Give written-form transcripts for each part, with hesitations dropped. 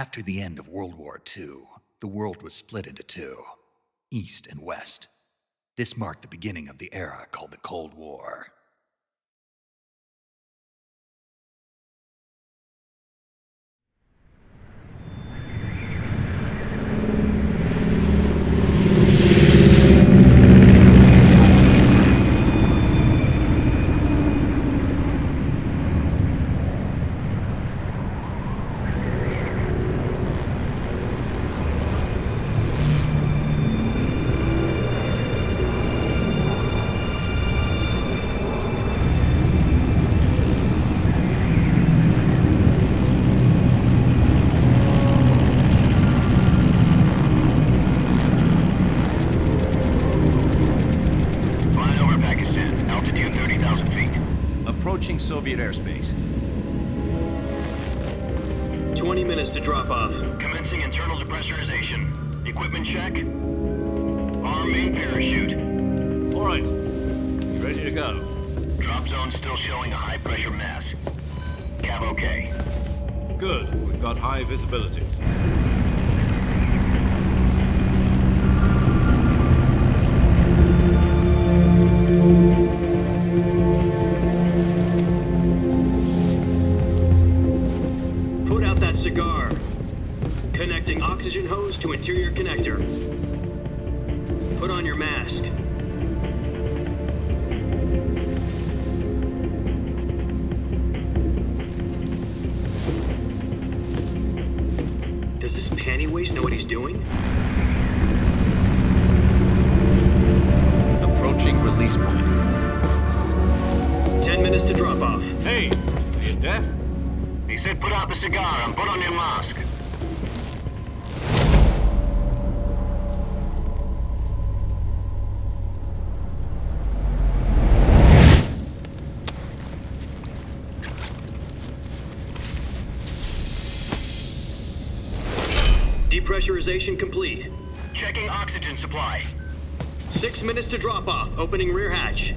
After the end of World War II, the world was split into two, East and West. This marked the beginning of the era called the Cold War. Soviet airspace. 20 minutes to drop off. Commencing internal depressurization. Equipment check. Arm main parachute. All right. Ready to go. Drop zone still showing a high pressure mass. Cav okay. Good. We've got high visibility. Cigar. Connecting oxygen hose to interior connector. Put on your mask. Does this panty waste know what he's doing? Approaching release point. 10 minutes to drop off. Hey, are you deaf? He said put out the cigar and put on your mask. Depressurization complete. Checking oxygen supply. 6 minutes to drop off. Opening rear hatch.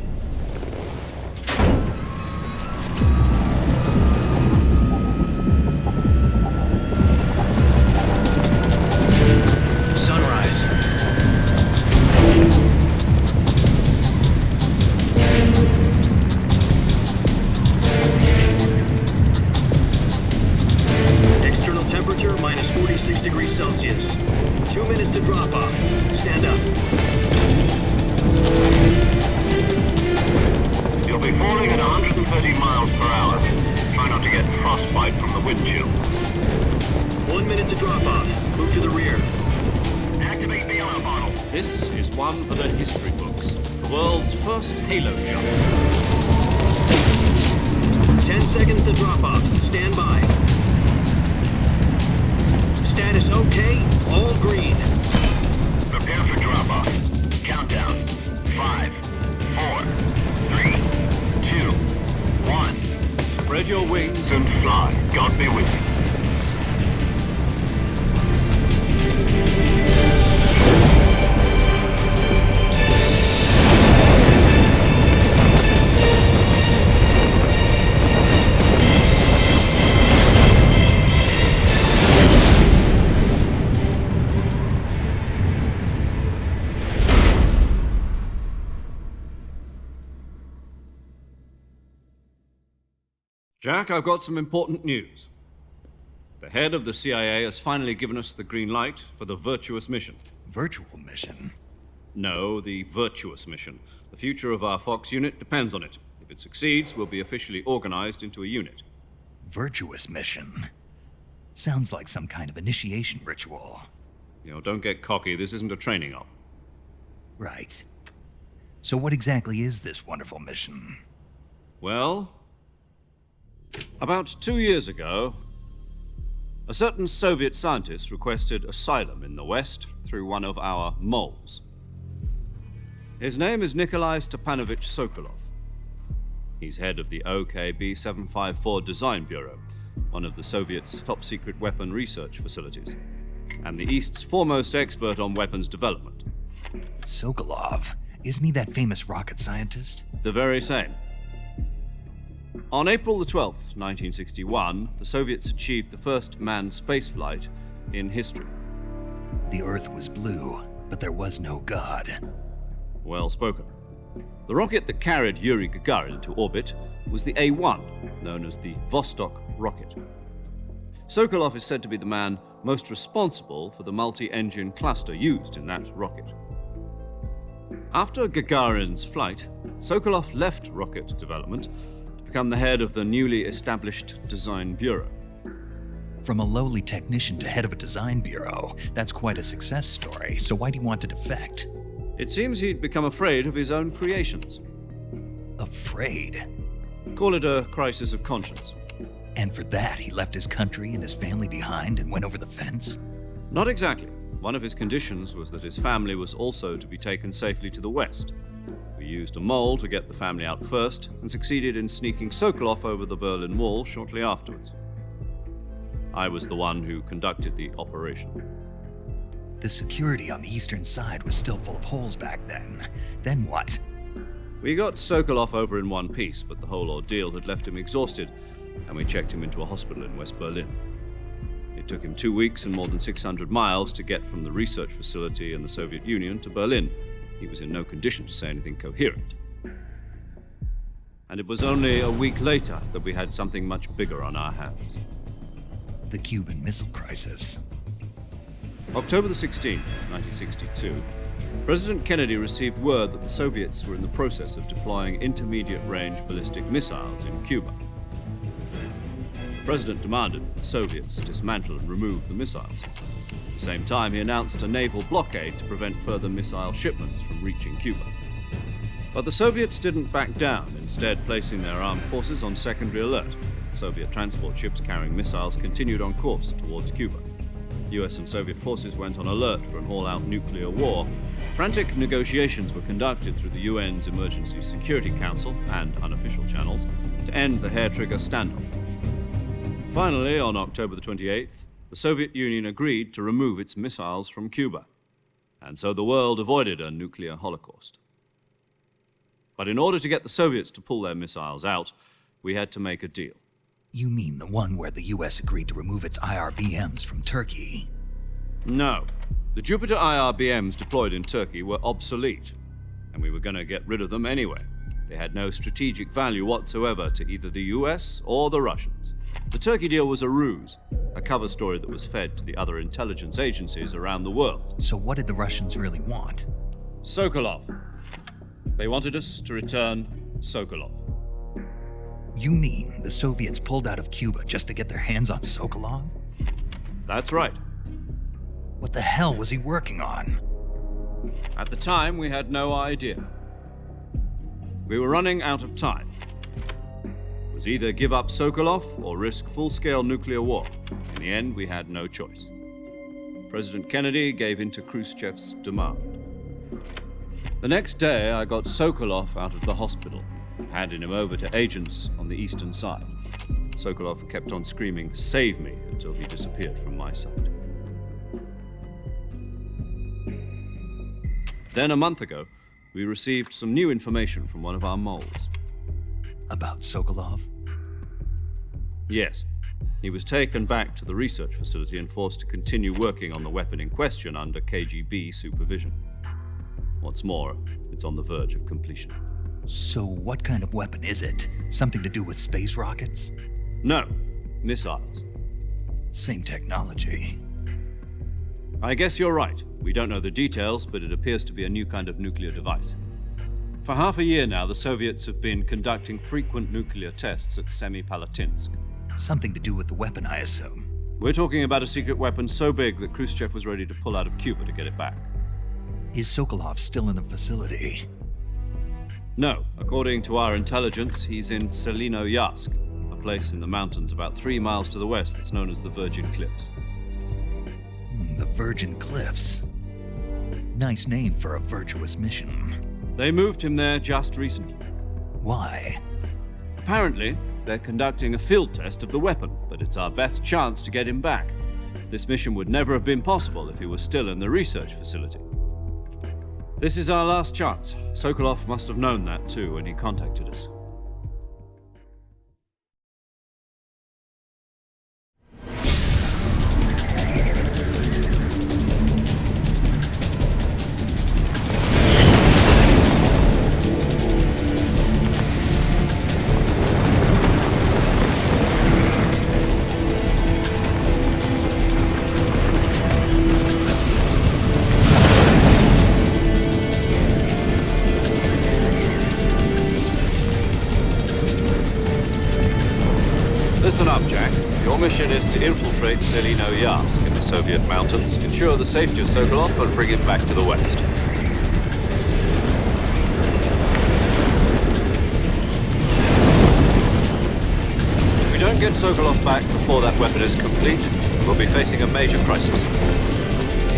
Temperature minus 46 degrees Celsius. 2 minutes to drop off. Stand up. You'll be falling at 130 miles per hour. Try not to get frostbite from the wind chill. 1 minute to drop off. Move to the rear. Activate bailout bottle. This is one for the history books. The world's first halo jump. 10 seconds to drop off. Stand by. Status okay, all green. Prepare for drop-off. Countdown. 5, 4, 3, 2, 1. Spread your wings And fly. God be with you. Jack, I've got some important news. The head of the CIA has finally given us the green light for the virtuous mission. Virtual mission? No, the virtuous mission. The future of our Fox unit depends on it. If it succeeds, we'll be officially organized into a unit. Virtuous mission? Sounds like some kind of initiation ritual. Don't get cocky. This isn't a training op. Right. So what exactly is this wonderful mission? Well, about 2 years ago, a certain Soviet scientist requested asylum in the West through one of our moles. His name is Nikolai Stepanovich Sokolov. He's head of the OKB 754 Design Bureau, one of the Soviets' top-secret weapon research facilities, and the East's foremost expert on weapons development. Sokolov? Isn't he that famous rocket scientist? The very same. On April the 12th, 1961, the Soviets achieved the first manned spaceflight in history. The Earth was blue, but there was no God. Well spoken. The rocket that carried Yuri Gagarin to orbit was the A-1, known as the Vostok rocket. Sokolov is said to be the man most responsible for the multi-engine cluster used in that rocket. After Gagarin's flight, Sokolov left rocket development to become the head of the newly established Design Bureau. From a lowly technician to head of a design bureau, that's quite a success story, so why'd he want to defect? It seems he'd become afraid of his own creations. Afraid? Call it a crisis of conscience. And for that, he left his country and his family behind and went over the fence? Not exactly. One of his conditions was that his family was also to be taken safely to the west. We used a mole to get the family out first and succeeded in sneaking Sokolov over the Berlin Wall shortly afterwards. I was the one who conducted the operation. The security on the eastern side was still full of holes back then. Then what? We got Sokolov over in one piece, but the whole ordeal had left him exhausted, and we checked him into a hospital in West Berlin. It took him 2 weeks and more than 600 miles to get from the research facility in the Soviet Union to Berlin. He was in no condition to say anything coherent. And it was only a week later that we had something much bigger on our hands. The Cuban Missile Crisis. October the 16th, 1962, President Kennedy received word that the Soviets were in the process of deploying intermediate-range ballistic missiles in Cuba. The President demanded that the Soviets dismantle and remove the missiles. At the same time, he announced a naval blockade to prevent further missile shipments from reaching Cuba. But the Soviets didn't back down, instead placing their armed forces on secondary alert. Soviet transport ships carrying missiles continued on course towards Cuba. US and Soviet forces went on alert for an all-out nuclear war. Frantic negotiations were conducted through the UN's Emergency Security Council and unofficial channels to end the hair-trigger standoff. Finally, on October the 28th, the Soviet Union agreed to remove its missiles from Cuba, and so the world avoided a nuclear holocaust. But in order to get the Soviets to pull their missiles out, we had to make a deal. You mean the one where the US agreed to remove its IRBMs from Turkey? No. The Jupiter IRBMs deployed in Turkey were obsolete, and we were going to get rid of them anyway. They had no strategic value whatsoever to either the US or the Russians. The Turkey deal was a ruse, a cover story that was fed to the other intelligence agencies around the world. So what did the Russians really want? Sokolov. They wanted us to return Sokolov. You mean the Soviets pulled out of Cuba just to get their hands on Sokolov? That's right. What the hell was he working on? At the time, we had no idea. We were running out of time. It was either give up Sokolov or risk full-scale nuclear war. In the end, we had no choice. President Kennedy gave in to Khrushchev's demand. The next day, I got Sokolov out of the hospital, handing him over to agents on the eastern side. Sokolov kept on screaming, "Save me," until he disappeared from my sight. Then a month ago, we received some new information from one of our moles. About Sokolov? Yes. He was taken back to the research facility and forced to continue working on the weapon in question under KGB supervision. What's more, it's on the verge of completion. So what kind of weapon is it? Something to do with space rockets? No, missiles. Same technology. I guess you're right. We don't know the details, but it appears to be a new kind of nuclear device. For half a year now, the Soviets have been conducting frequent nuclear tests at Semipalatinsk. Something to do with the weapon, I assume. We're talking about a secret weapon so big that Khrushchev was ready to pull out of Cuba to get it back. Is Sokolov still in the facility? No. According to our intelligence, he's in Selinoyarsk, a place in the mountains about 3 miles to the west that's known as the Virgin Cliffs. The Virgin Cliffs. Nice name for a virtuous mission. They moved him there just recently. Why? Apparently, they're conducting a field test of the weapon, but it's our best chance to get him back. This mission would never have been possible if he was still in the research facility. This is our last chance. Sokolov must have known that too when he contacted us. Listen up, Jack. Your mission is to infiltrate Selino Yask in the Soviet mountains, ensure the safety of Sokolov, and bring him back to the West. If we don't get Sokolov back before that weapon is complete, we'll be facing a major crisis.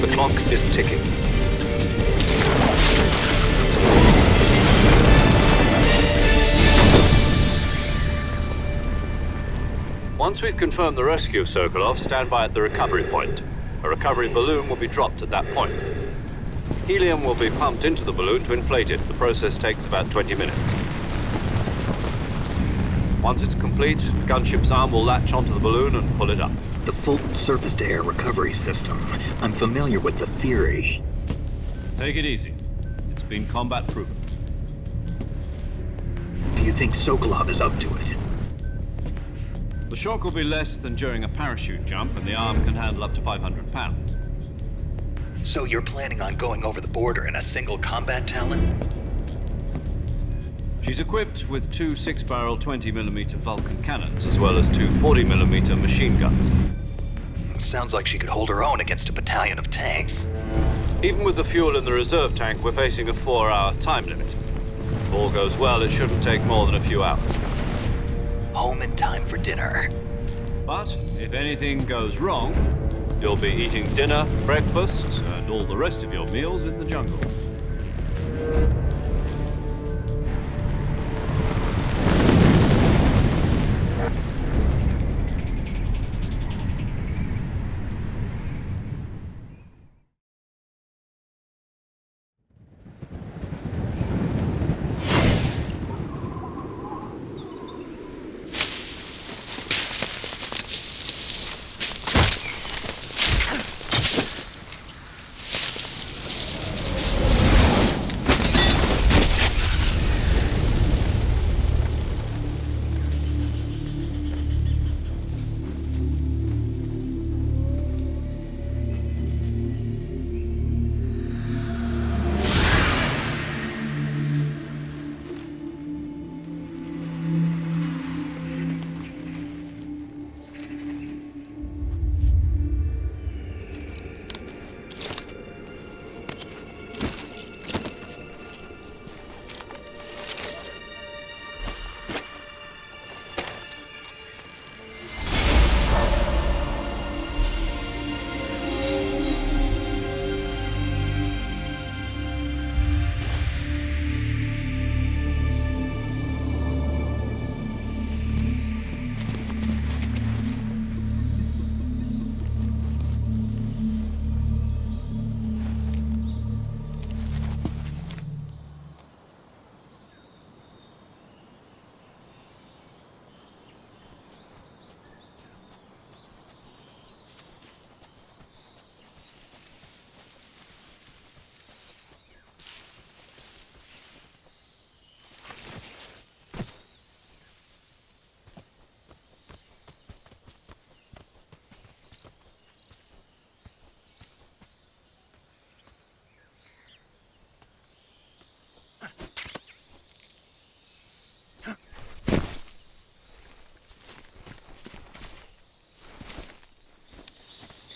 The clock is ticking. Once we've confirmed the rescue of Sokolov, stand by at the recovery point. A recovery balloon will be dropped at that point. Helium will be pumped into the balloon to inflate it. The process takes about 20 minutes. Once it's complete, the gunship's arm will latch onto the balloon and pull it up. The Fulton surface-to-air recovery system. I'm familiar with the theory. Take it easy. It's been combat-proven. Do you think Sokolov is up to it? The shock will be less than during a parachute jump, and the arm can handle up to 500 pounds. So you're planning on going over the border in a single combat Talon? She's equipped with two 6-barrel 20mm Vulcan cannons, as well as two 40mm machine guns. Sounds like she could hold her own against a battalion of tanks. Even with the fuel in the reserve tank, we're facing a 4-hour time limit. If all goes well, it shouldn't take more than a few hours. Home in time for dinner. But if anything goes wrong, you'll be eating dinner, breakfast, and all the rest of your meals in the jungle.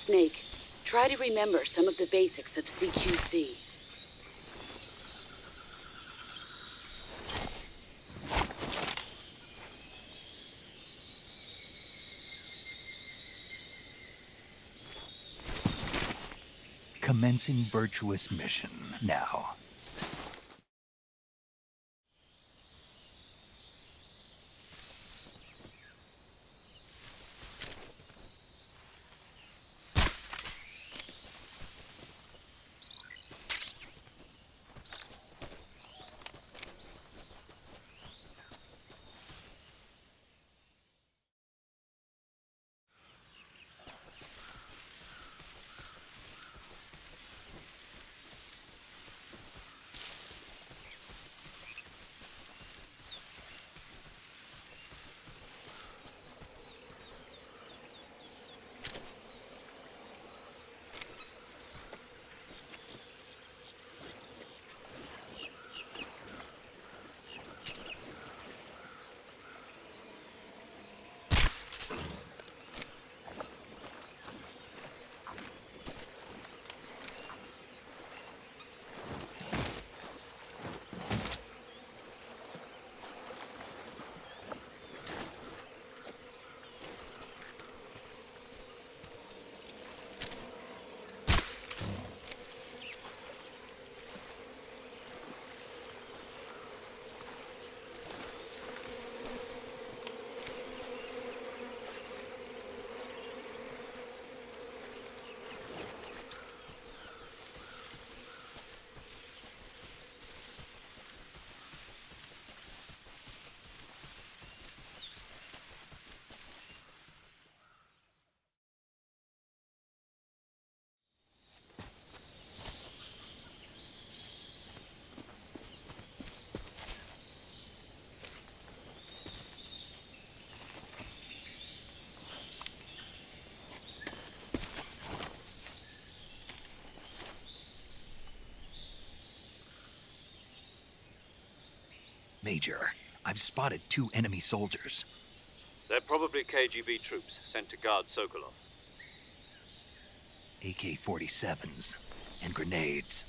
Snake, try to remember some of the basics of CQC. Commencing virtuous mission now. Major, I've spotted 2 enemy soldiers. They're probably KGB troops sent to guard Sokolov. AK-47s and grenades.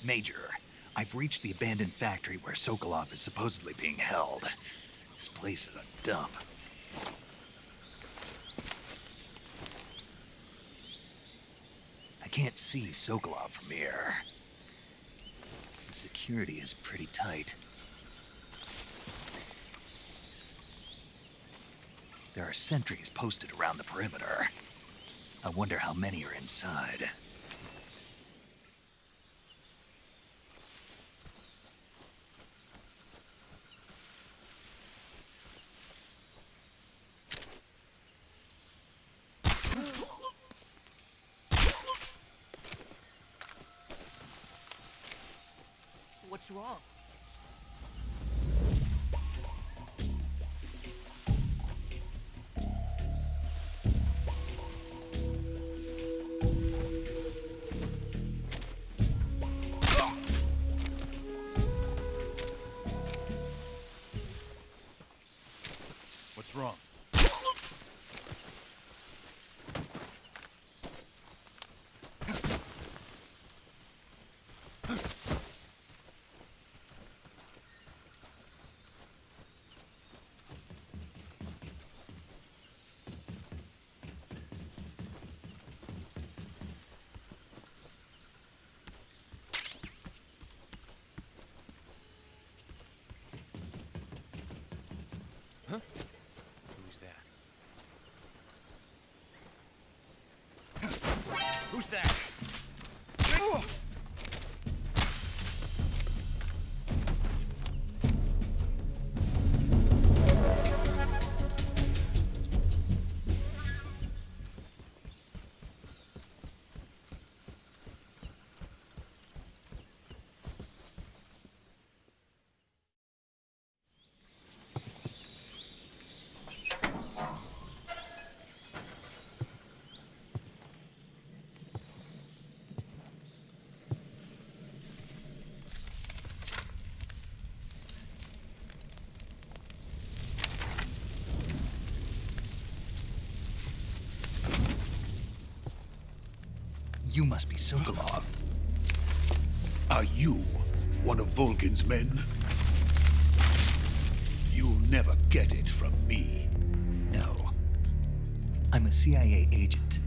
Major, I've reached the abandoned factory where Sokolov is supposedly being held. This place is a dump. I can't see Sokolov from here. The security is pretty tight. There are sentries posted around the perimeter. I wonder how many are inside. What's wrong? What's wrong? Huh? Who's that? Who's that? You must be Sokolov. Are you one of Volgin's men? You'll never get it from me. No. I'm a CIA agent.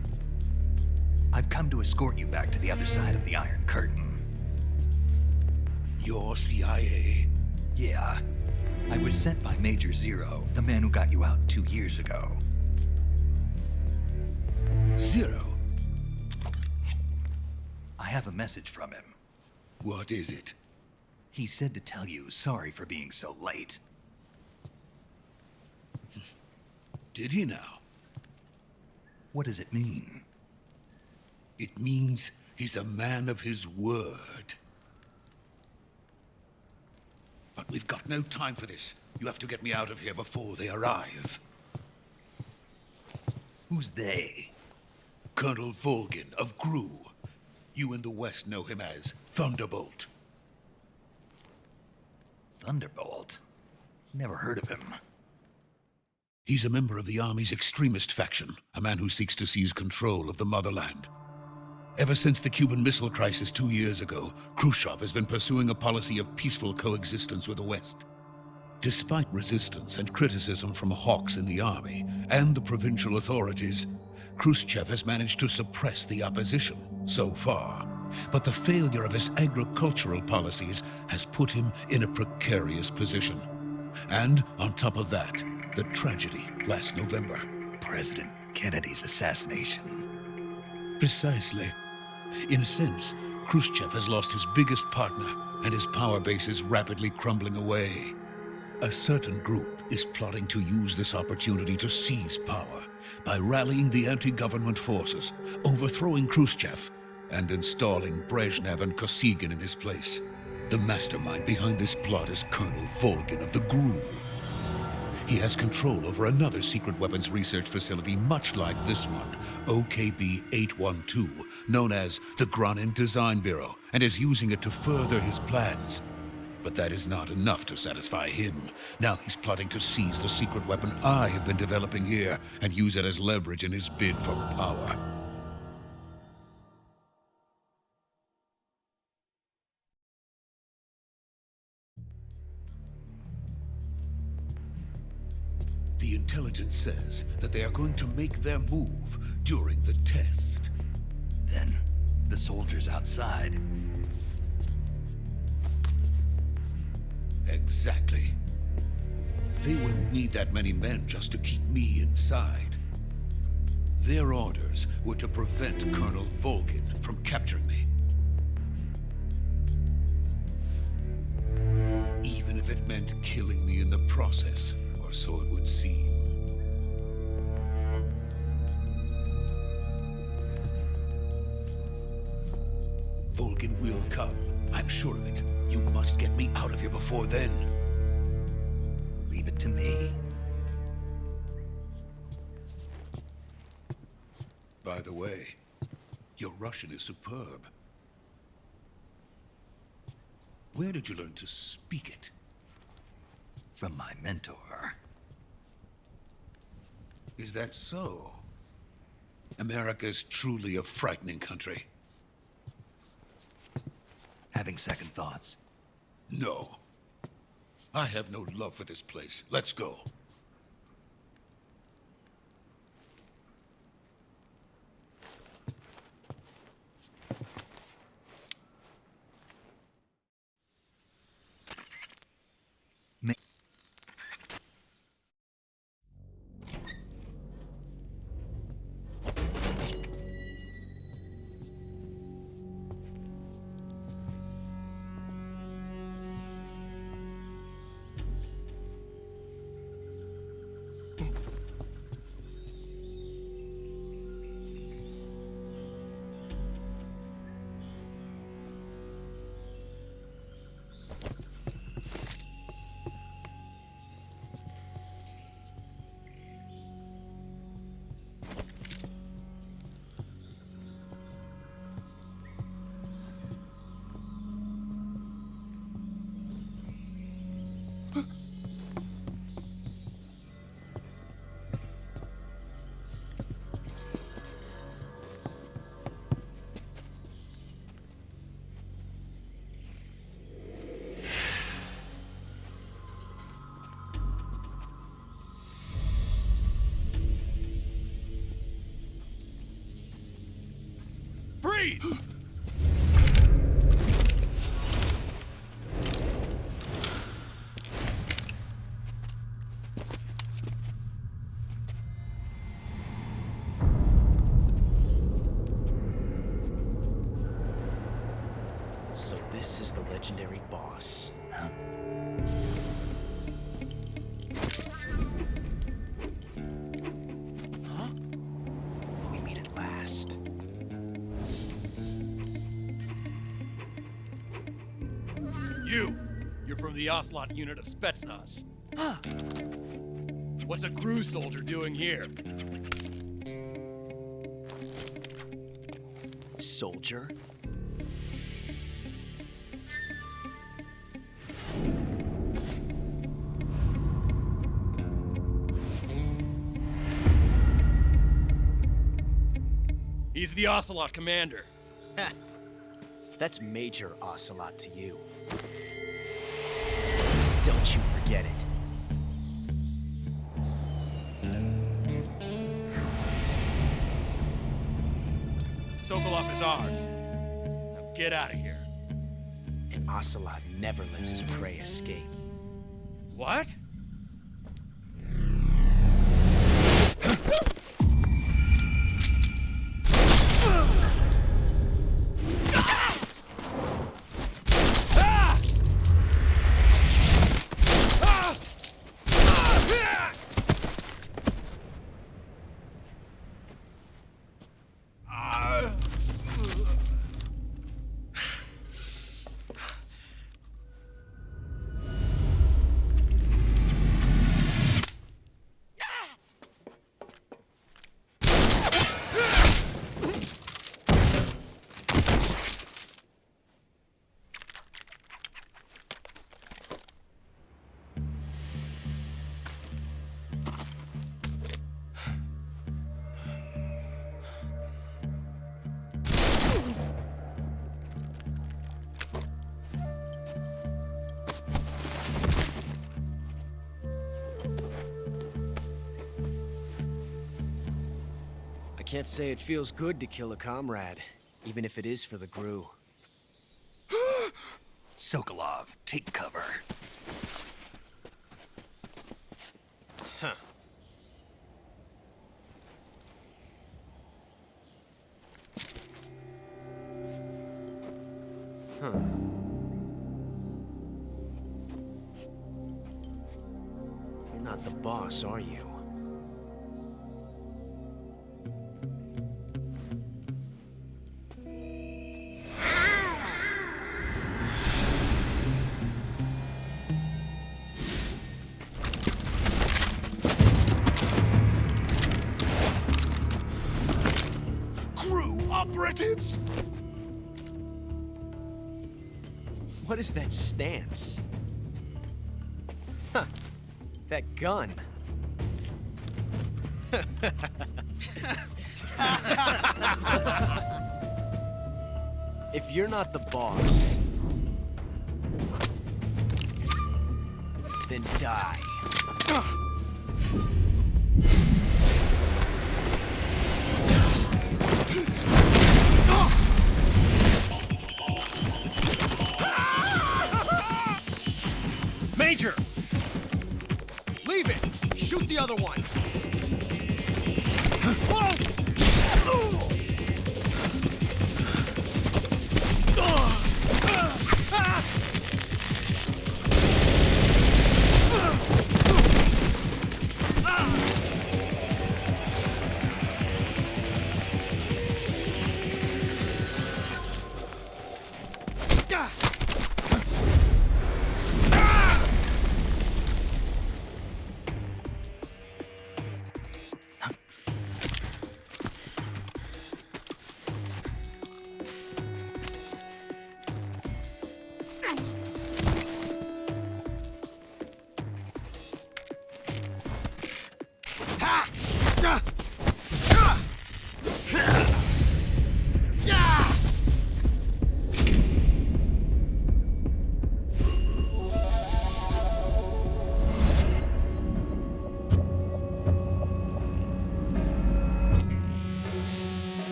I've come to escort you back to the other side of the Iron Curtain. You're CIA? Yeah. I was sent by Major Zero, the man who got you out 2 years ago. Zero? I have a message from him. What is it? He said to tell you sorry for being so late. Did he now? What does it mean? It means he's a man of his word. But we've got no time for this. You have to get me out of here before they arrive. Who's they? Colonel Volgin of GRU. You in the West know him as Thunderbolt. Thunderbolt? Never heard of him. He's a member of the Army's extremist faction, a man who seeks to seize control of the motherland. Ever since the Cuban Missile Crisis 2 years ago, Khrushchev has been pursuing a policy of peaceful coexistence with the West. Despite resistance and criticism from hawks in the army and the provincial authorities, Khrushchev has managed to suppress the opposition so far. But the failure of his agricultural policies has put him in a precarious position. And on top of that, the tragedy last November. President Kennedy's assassination. Precisely. In a sense, Khrushchev has lost his biggest partner, and his power base is rapidly crumbling away. A certain group is plotting to use this opportunity to seize power by rallying the anti-government forces, overthrowing Khrushchev, and installing Brezhnev and Kosygin in his place. The mastermind behind this plot is Colonel Volgin of the GRU. He has control over another secret weapons research facility much like this one, OKB-812, known as the Granin Design Bureau, and is using it to further his plans. But that is not enough to satisfy him. Now he's plotting to seize the secret weapon I have been developing here and use it as leverage in his bid for power. The intelligence says that they are going to make their move during the test. Then, the soldiers outside. Exactly. They wouldn't need that many men just to keep me inside. Their orders were to prevent Colonel Volgin from capturing me. Even if it meant killing me in the process, or so it would seem. Volgin will come. I'm sure of it. You must get me out of here before then. Leave it to me. By the way, your Russian is superb. Where did you learn to speak it? From my mentor. Is that so? America's truly a frightening country. Having second thoughts. No. I have no love for this place. Let's go. Freeze! So this is the legendary boss. Huh? Huh? We meet at last. You're from the Ocelot unit of Spetsnaz. Huh. What's a crew soldier doing here? Soldier? He's the Ocelot commander. Heh. That's Major Ocelot to you. Don't you forget it. Sokolov is ours. Now get out of here. And Ocelot never lets his prey escape. What? I can't say it feels good to kill a comrade, even if it is for the GRU. Sokolov, take cover. Huh. Huh. You're not the boss, are you? Operatives! What is that stance? Huh. That gun. If you're not the boss, then die. Major! Leave it! Shoot the other one!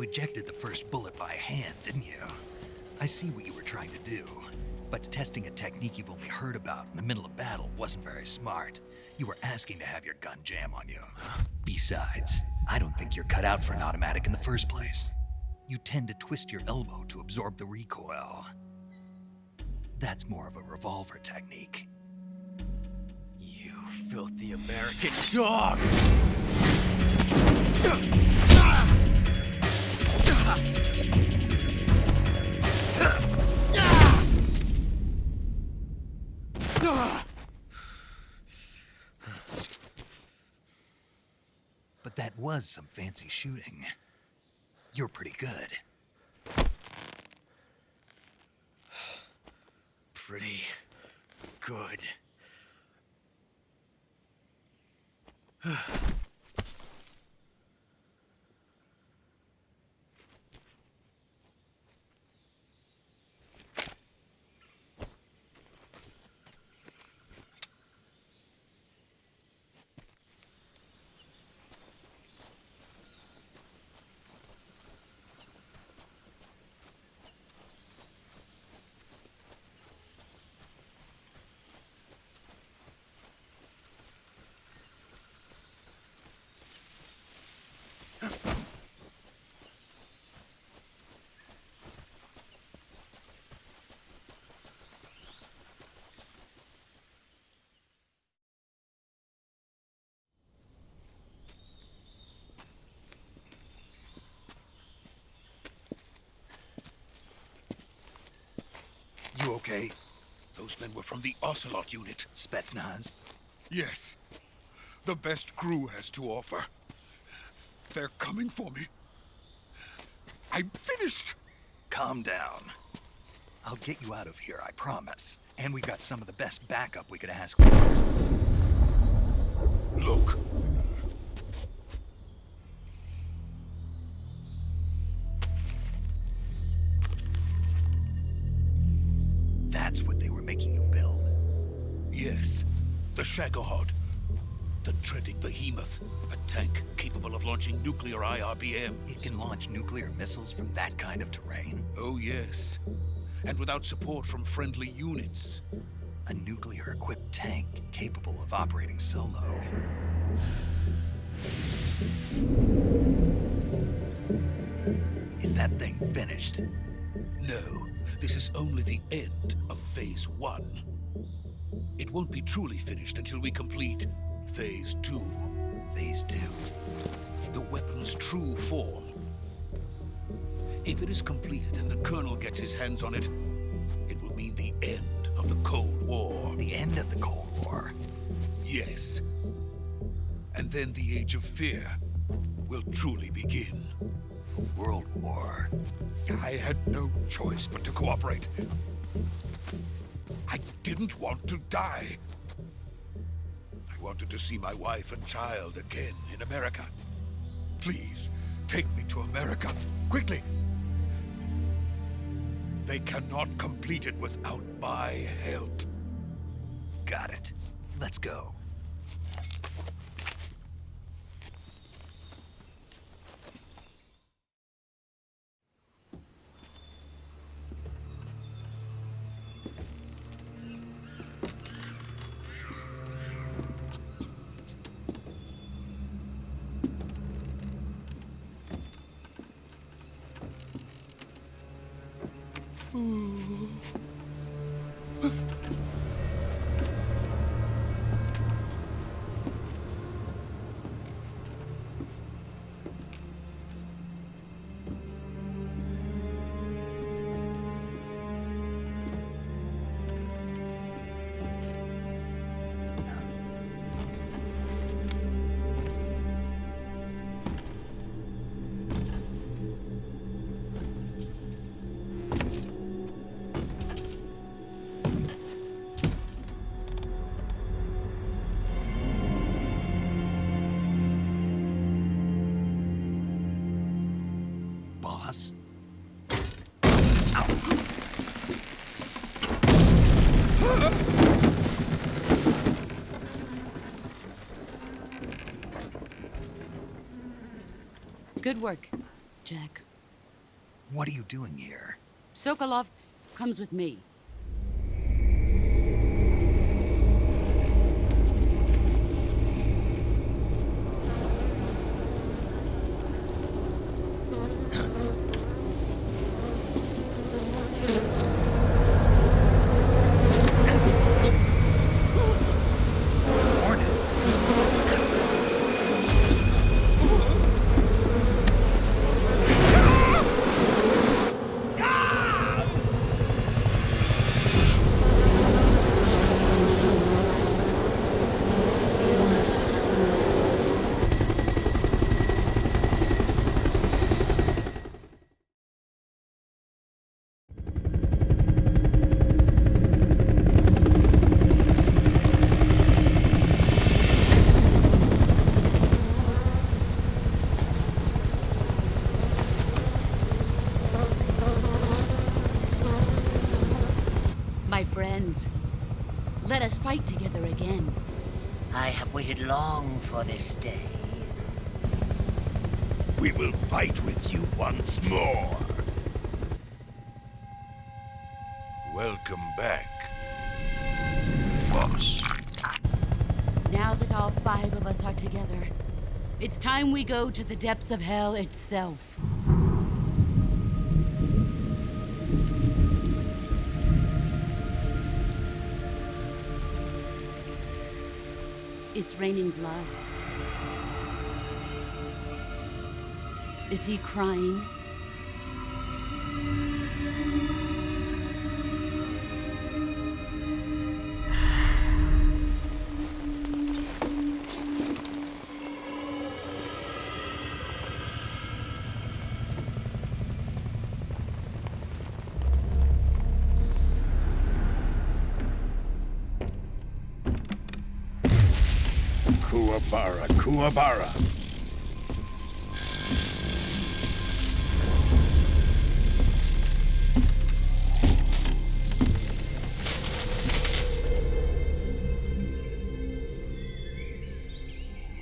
ejected the first bullet by hand, didn't you? I see what you were trying to do, but testing a technique you've only heard about in the middle of battle wasn't very smart. You were asking to have your gun jam on you. Besides, I don't think you're cut out for an automatic in the first place. You tend to twist your elbow to absorb the recoil. That's more of a revolver technique. You filthy American dog! But that was some fancy shooting. You're pretty good. Pretty good. You okay? Those men were from the Ocelot unit. Spetsnaz? Yes. The best crew has to offer. They're coming for me. I'm finished. Calm down. I'll get you out of here, I promise. And we got some of the best backup we could ask for. Look. That's what they were making you build. Yes. The Shagohod. The dreaded behemoth. A tank capable of launching nuclear IRBMs. It can launch nuclear missiles from that kind of terrain? Oh, yes. And without support from friendly units. A nuclear-equipped tank capable of operating solo. Is that thing finished? No, this is only the end of Phase 1. It won't be truly finished until we complete Phase 2. Phase 2? The weapon's true form. If it is completed and the Colonel gets his hands on it, it will mean the end of the Cold War. The end of the Cold War? Yes. And then the Age of Fear will truly begin. A world war? I had no choice but to cooperate. I didn't want to die. I wanted to see my wife and child again in America. Please, take me to America, quickly. They cannot complete it without my help. Got it. Let's go. Boss? Good work, Jack. What are you doing here? Sokolov comes with me. Hornets? My friends, let us fight together again. I have waited long for this day. We will fight with you once more. Welcome back, boss. Now that all 5 of us are together, it's time we go to the depths of hell itself. It's raining blood. Is he crying? Kuwabara, Kuwabara.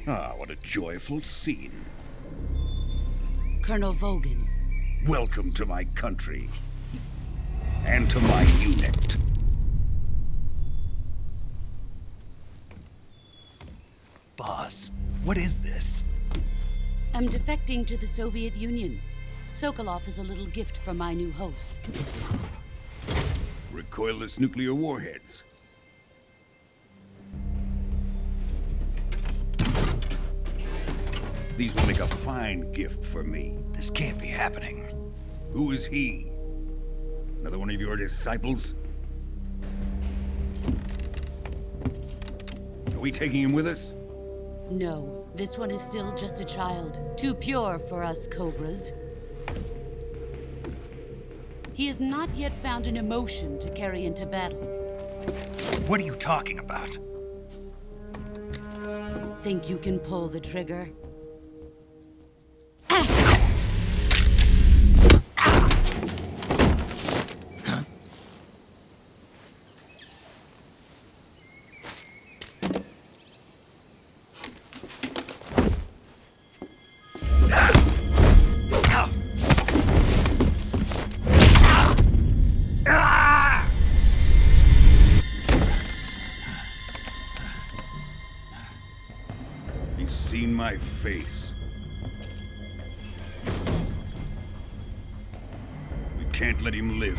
Ah, what a joyful scene. Colonel Vogan. Welcome to my country. And to my unit. Boss, what is this? I'm defecting to the Soviet Union. Sokolov is a little gift from my new hosts. Recoilless nuclear warheads. These will make a fine gift for me. This can't be happening. Who is he? Another one of your disciples? Are we taking him with us? No, this one is still just a child. Too pure for us Cobras. He has not yet found an emotion to carry into battle. What are you talking about? Think you can pull the trigger? He's seen my face. We can't let him live.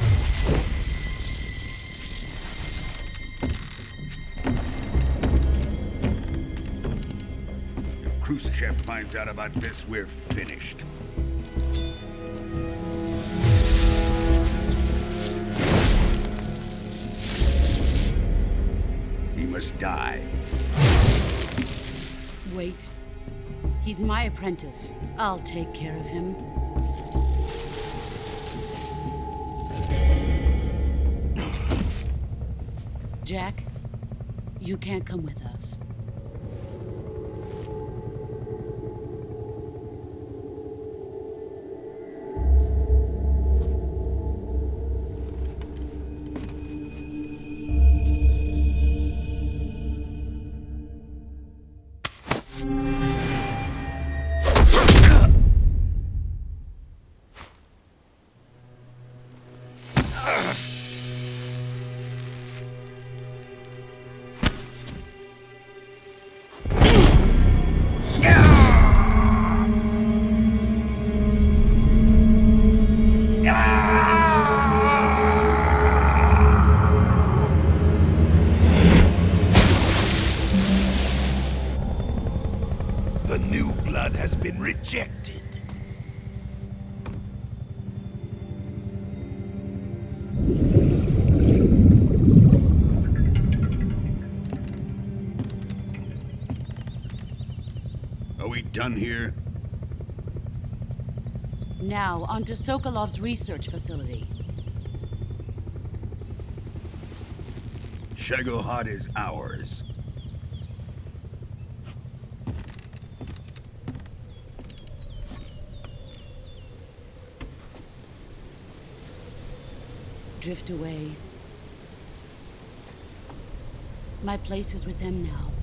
If Khrushchev finds out about this, we're finished. He must die. Wait. He's my apprentice. I'll take care of him. Jack, you can't come with us. The new blood has been rejected. Are we done here? Now, onto Sokolov's research facility. Shagohod is ours. Drift away. My place is with them now.